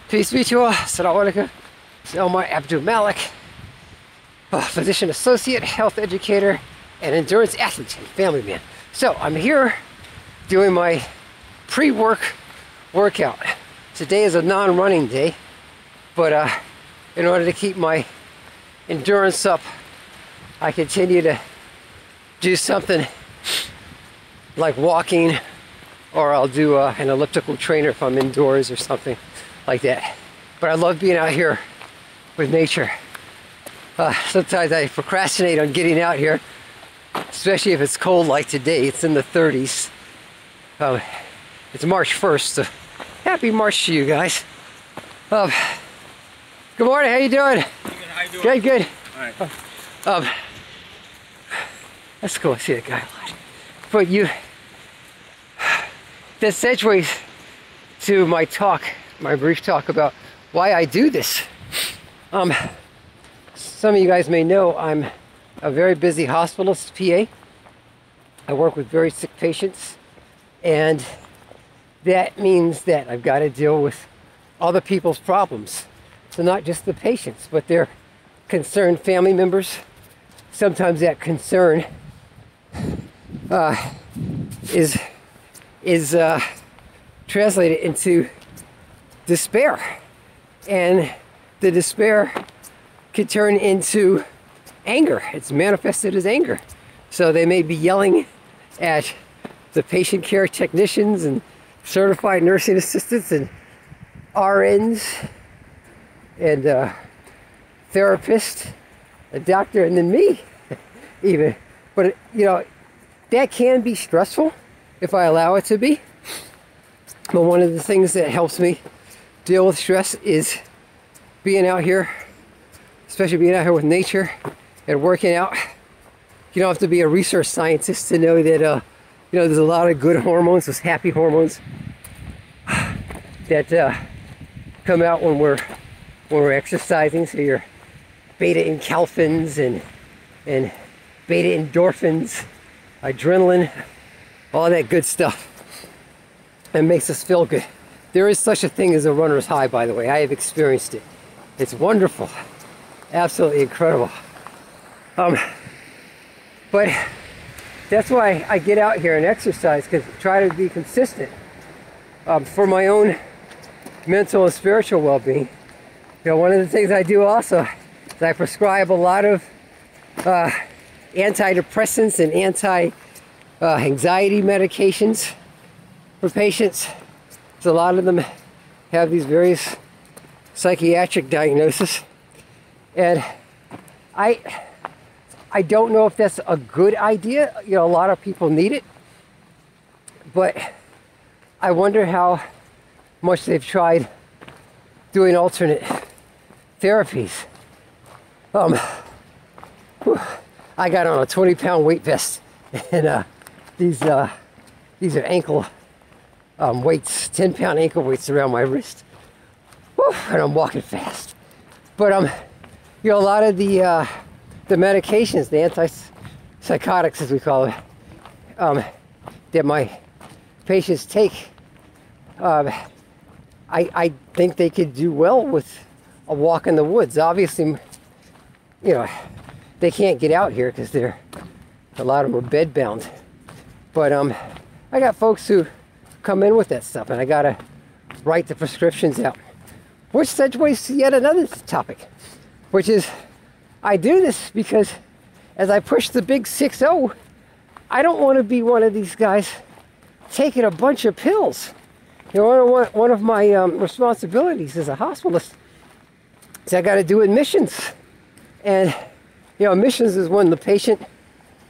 Peace be to you all. Assalamualaikum. It's Omar Abdul-Malik, physician associate, health educator, and endurance athlete and family man. So I'm here doing my pre-workout. Today is a non-running day, but in order to keep my endurance up, I continue to do something like walking, or I'll do an elliptical trainer if I'm indoors or something like that. But I love being out here with nature. Sometimes I procrastinate on getting out here, especially if it's cold like today. It's in the 30s. It's March 1st, so happy March to you guys. Good morning, how you doing? How you doing? Good. All right. Let's go see that guy. But that segues to my talk, my brief talk about why I do this. Some of you guys may know I'm a very busy hospitalist PA. I work with very sick patients, and that means that I've got to deal with other people's problems. So not just the patients, but their concerned family members. Sometimes that concern is translated into despair, and the despair could turn into anger. It's manifested as anger. So they may be yelling at the patient care technicians and certified nursing assistants and RNs and therapist, a doctor, and then me even. But you know, that can be stressful if I allow it to be. But one of the things that helps me deal with stress is being out here, especially being out here with nature and working out. You don't have to be a research scientist to know that you know, there's a lot of good hormones, those happy hormones that come out when we're exercising. So your beta encalphins and beta endorphins, adrenaline, all that good stuff. It makes us feel good. There is such a thing as a runner's high, by the way. I have experienced it. It's wonderful, absolutely incredible. But that's why I get out here and exercise, because I try to be consistent for my own mental and spiritual well-being. You know, one of the things I do also is I prescribe a lot of antidepressants and anti-anxiety medications for patients. So a lot of them have these various psychiatric diagnoses, and I don't know if that's a good idea. You know, a lot of people need it, but I wonder how much they've tried doing alternate therapies. I got on a 20-pound weight vest, and these are ankle weights, 10-pound ankle weights around my wrist. Woo, and I'm walking fast. But you know, a lot of the medications, the antipsychotics as we call it, that my patients take, I think they could do well with a walk in the woods. Obviously, you know, they can't get out here because a lot of them are bed bound. But I got folks who come in with that stuff, and I gotta write the prescriptions out. Which segues to yet another topic, which is I do this because as I push the big 6-0, I don't want to be one of these guys taking a bunch of pills. You know, one of my responsibilities as a hospitalist is I got to do admissions. And, you know, admissions is when the patient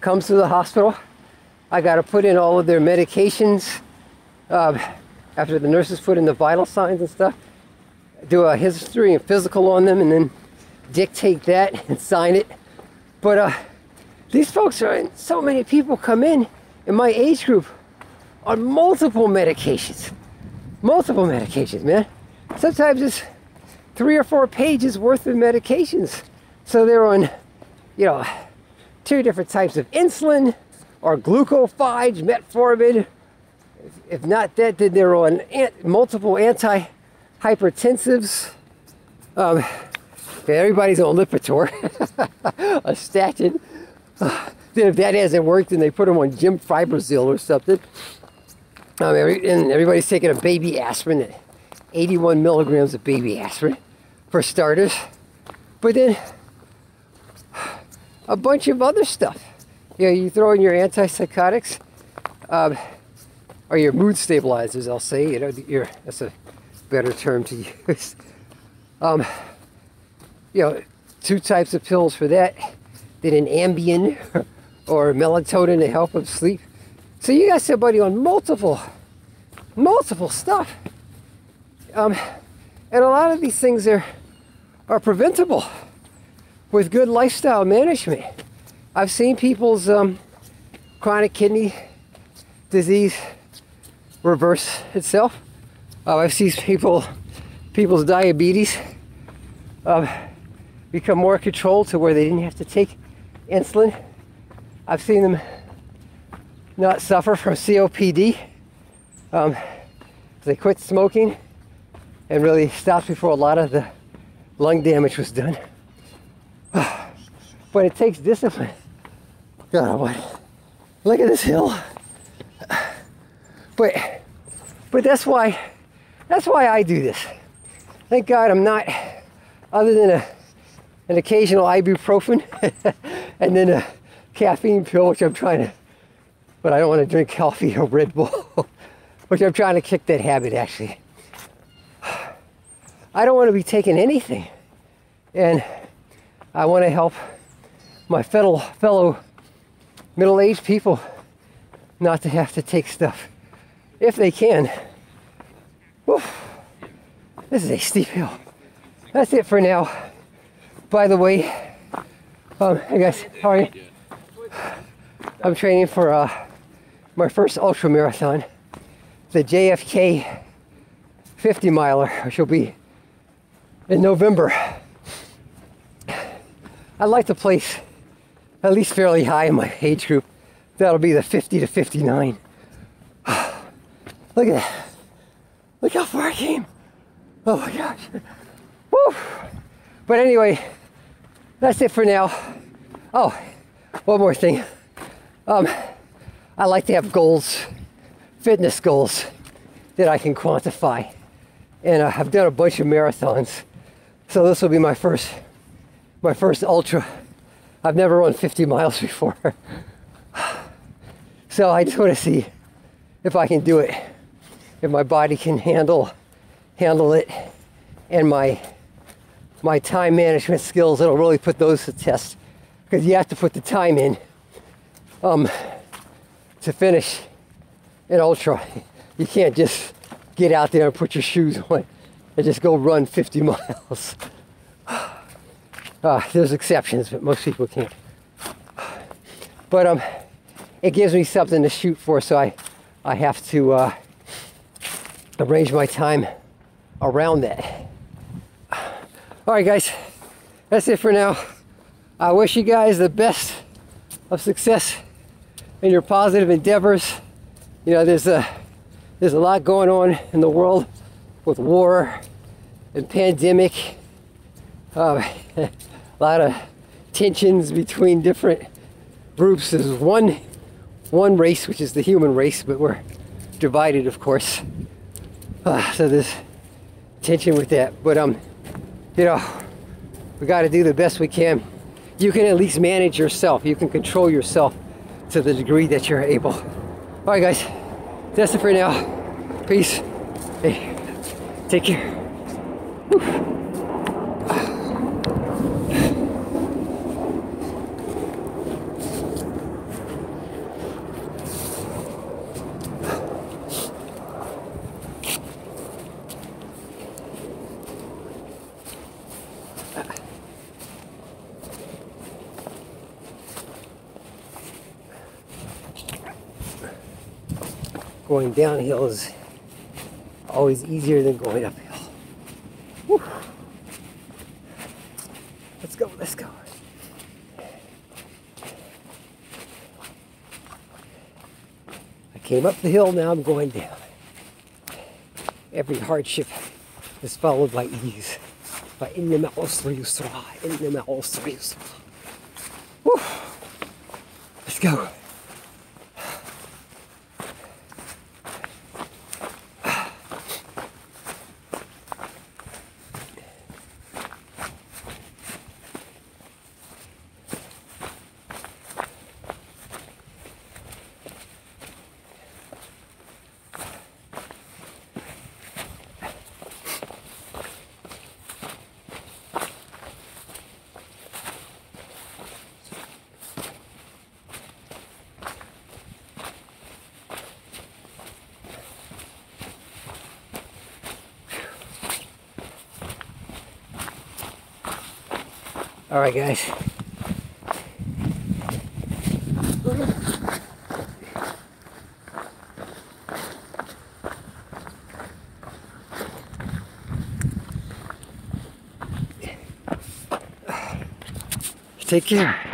comes to the hospital. I got to put in all of their medications after the nurses put in the vital signs and stuff. Do a history and physical on them, and then dictate that and sign it. But these folks so many people come in my age group on multiple medications, man. Sometimes it's 3 or 4 pages worth of medications. So they're on, you know, 2 different types of insulin, or glucophides, metformin. If not that, then they're on multiple hypertensives. Everybody's on Lipitor, a statin. Then if that hasn't worked, then they put them on Jim Fibrozil or something. And everybody's taking a baby aspirin, at 81 milligrams of baby aspirin for starters. But then a bunch of other stuff. You throw in your antipsychotics, or your mood stabilizers, I'll say. That's a better term to use. 2 types of pills for that. Then an Ambien or melatonin to help them sleep. So you got somebody on multiple stuff. And a lot of these things are preventable with good lifestyle management. I've seen people's chronic kidney disease reverse itself. I've seen people's diabetes become more controlled to where they didn't have to take insulin. I've seen them not suffer from COPD. They quit smoking and really stopped before a lot of the lung damage was done. But it takes discipline. God, what? Look at this hill. But that's why I do this. Thank God I'm not, other than an occasional ibuprofen and then a caffeine pill, which I'm trying to, but I don't want to drink coffee or Red Bull, which I'm trying to kick that habit actually. I don't want to be taking anything, and I want to help my fellow middle-aged people not to have to take stuff if they can. Whew. This is a steep hill. That's it for now. By the way, hey guys, how are you? I'm training for my first ultra marathon, the JFK 50 miler, which will be in November. I'd like to place at least fairly high in my age group. That'll be the 50 to 59. Look at that. Look how far I came. Oh my gosh. Woo. But anyway, that's it for now. Oh, one more thing. I like to have goals, fitness goals that I can quantify. And I've done a bunch of marathons. So this will be my first ultra. I've never run 50 miles before. So I just want to see if I can do it, if my body can handle it, and my time management skills. It'll really put those to test, because you have to put the time in to finish an ultra. You can't just get out there and put your shoes on and just go run 50 miles. There's exceptions, but most people can't. But it gives me something to shoot for, so I have to arrange my time around that. All right, guys, that's it for now. I wish you guys the best of success in your positive endeavors. You know, there's a lot going on in the world with war and pandemic. A lot of tensions between different groups. There's one race, which is the human race, but we're divided, of course. So there's tension with that. But you know, we got to do the best we can. You can at least manage yourself. You can control yourself to the degree that you're able. All right, guys, that's it for now. Peace. Hey, take care. Whew. Going downhill is always easier than going uphill. Whew. Let's go, let's go. I came up the hill, now I'm going down. Every hardship is followed by ease. فإن مع العسر يسرا إن مع العسر يسرا. Woo. Let's go. All right, guys. Take care.